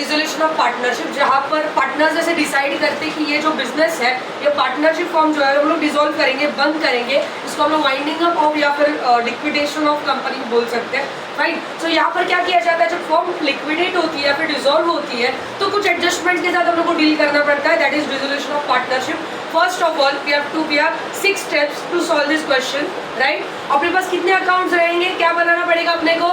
Dissolution of partnership, जहाँ पर partners ऐसे डिसाइड करते हैं कि ये जो बिजनेस है, ये पार्टनरशिप फॉर्म जो है हम लोग डिसॉल्व करेंगे, बंद करेंगे, इसको हम लोग वाइंडिंग अप ऑफ या फिर लिक्विडेशन ऑफ कंपनी बोल सकते हैं, राइट। सो यहाँ पर क्या किया जाता है, जब फॉर्म लिक्विडेट होती है या फिर डिसॉल्व होती है तो कुछ एडजस्टमेंट के साथ हम लोग को डील करना पड़ता है, that is dissolution of partnership. First of all we have 6 steps to solve this question, right. अपने पास कितने अकाउंट्स रहेंगे, क्या बनाना पड़ेगा अपने को,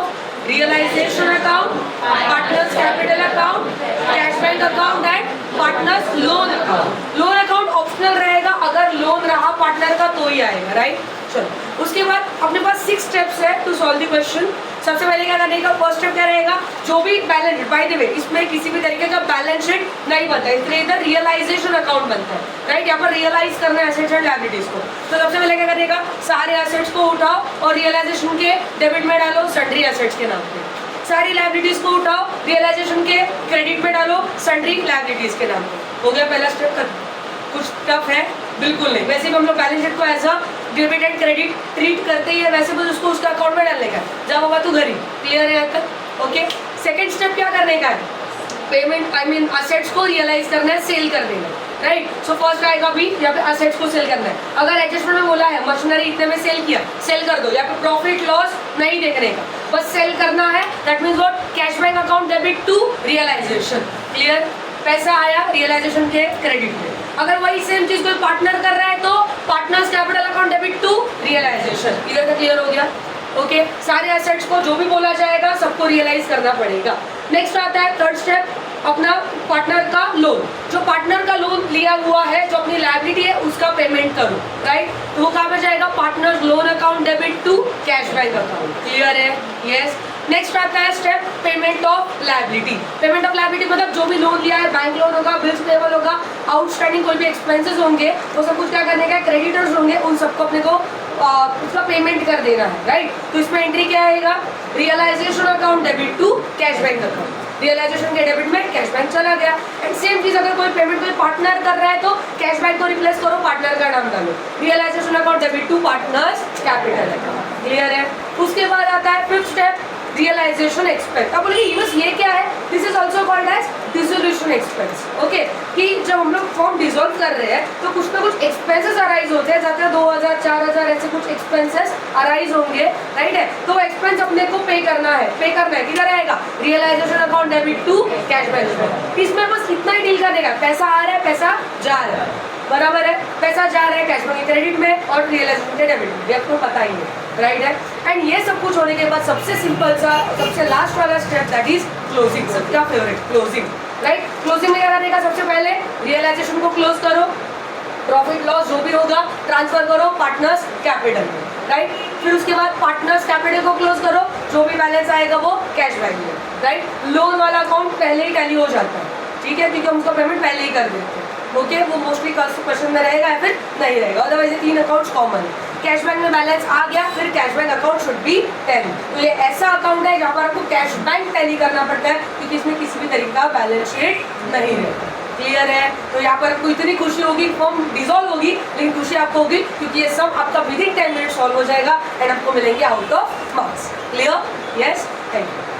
realisation account, partners capital account, cash bank account and partners loan account. Loan account optional रहेगा, अगर लोन रहा पार्टनर का तो ही आएगा, राइट। चलो उसके बाद अपने पास 6 स्टेप्स है टू सॉल्व द क्वेश्चन। सबसे पहले क्या करने का, फर्स्ट स्टेप क्या रहेगा, जो भी balance sheet, by the way इसमें किसी भी तरीके का बैलेंस शीट नहीं बनता है, इसलिए इधर रियलाइजेशन अकाउंट बनता है, राइट। यहाँ पर रियलाइज करना है एसेट्स एंड लायबिलिटीज को। तो सबसे पहले क्या करेगा, सारे एसेट्स को उठाओ और रियलाइजेशन के डेबिट में डालो सन्ड्री एसेट्स के नाम पे, सारी लायबिलिटीज को उठाओ रियलाइजेशन के क्रेडिट में डालो सन्ड्री लायबिलिटीज के नाम पे। हो गया पहला स्टेप खत्म। कुछ टफ है, बिल्कुल नहीं। वैसे भी हम लोग बैलेंस शीट को as a debit and credit treat करते ही है, वैसे भी उसको उसका अकाउंट में डालने का, जब होगा तो घर ही। क्लियर है यहाँ तक, ओके। सेकंड स्टेप क्या करने का है, पेमेंट आई मीन असेट्स को रियलाइज करना है, सेल कर देना, राइट। सो फर्स्ट आएगा अभी यहाँ पे असेट्स को सेल करना है। अगर एडजस्टमेंट में बोला है मशीनरी इतने में सेल किया, सेल कर दो, या फिर प्रॉफिट लॉस नहीं देखने का, बस सेल करना है। That means what, cash bank account debit to realisation. Clear, पैसा आया रियलाइजेशन के क्रेडिट में। अगर वही सेम चीज कोई पार्टनर कर रहा है तो partners capital account debit to realisation. इधर तक क्लियर हो गया, ओके। सारे एसेट्स को जो भी बोला जाएगा सबको रियलाइज करना पड़ेगा। नेक्स्ट आता है थर्ड स्टेप, अपना पार्टनर का लोन। जो पार्टनर का लोन लिया हुआ है, जो अपनी लायबिलिटी है, उसका पेमेंट करो, राइट। तो वो कहाँ पे जाएगा, partner loan account debit to cash bank account. Clear है, यस। नेक्स्ट आता है step payment of liability. Payment of liability मतलब जो भी लोन लिया है, बैंक लोन होगा, बिल्स पेबल होगा, आउटस्टैंडिंग कोई भी एक्सपेंसेस होंगे, वो सब कुछ क्या करने का, क्रेडिटर्स होंगे, उन सबको अपने को उसका पेमेंट कर देना है, राइट। तो इसमें एंट्री क्या आएगा, realisation account debit to cash bank account. Realisation के डेबिट में कैश बैंक चला गया। एंड सेम चीज अगर कोई पेमेंट कोई पार्टनर कर रहा है तो कैश बैंक को रिप्लेस करो, पार्टनर का नाम डालो, realisation account debit to partners capital account. Clear है। उसके बाद आता है फिफ्थ स्टेप, रियलाइजेशन एक्सपेंस। अब बोलिए बस ये क्या है, this is also called as dissolution expense, okay. कि जब हम लोग फॉर्म डिसॉल्व कर रहे हैं तो कुछ ना कुछ एक्सपेंसेस अराइज होते हैं, जाते हैं 2000 4000 ऐसे कुछ एक्सपेंसेस अराइज होंगे, राइट है। तो वो एक्सपेंस अपने को पे करना है, किधर आएगा, realisation account debit to cash bank. इसमें बस इतना ही डील करने का, पैसा आ रहा है, पैसा जा रहा है, बराबर है। पैसा जा रहा है कैश बैंक क्रेडिट में और रियलाइजेशन के डेबिट में, आपको पता ही है, राइट है। एंड ये सब कुछ होने के बाद सबसे सिंपल सा सबसे लास्ट वाला स्टेप, दैट इज क्लोजिंग। सबका फेवरेट क्लोजिंग, राइट। क्लोजिंग में क्या करने का, सबसे पहले रियलाइजेशन को क्लोज करो, प्रॉफिट लॉस जो भी होगा ट्रांसफर करो पार्टनर्स कैपिटल में, राइट। फिर उसके बाद पार्टनर्स कैपिटल को क्लोज करो, जो भी बैलेंस आएगा वो कैश बैंक में, राइट। लोन वाला अकाउंट पहले ही टैली हो जाता है, ठीक है, क्योंकि हम उसका पेमेंट पहले ही कर देते हैं, ओके। वो मोस्टली क्वेश्चन में रहेगा या फिर नहीं रहेगा, अदरवाइज ये 3 अकाउंट्स कॉमन है। कैश बैंक में बैलेंस आ गया, फिर cash bank account should be tally. तो ये ऐसा अकाउंट है जहाँ पर आपको कैश बैंक टैली करना पड़ता है, क्योंकि इसमें किसी भी तरीके का बैलेंस शीट नहीं रहता। क्लियर है। तो यहाँ पर आपको इतनी खुशी होगी, फॉर्म डिसॉल्व होगी, लेकिन खुशी आपको होगी क्योंकि ये सब आपका विदिन 10 मिनट सॉल्व हो जाएगा एंड आपको मिलेंगे out of marks. Clear, yes, thank you.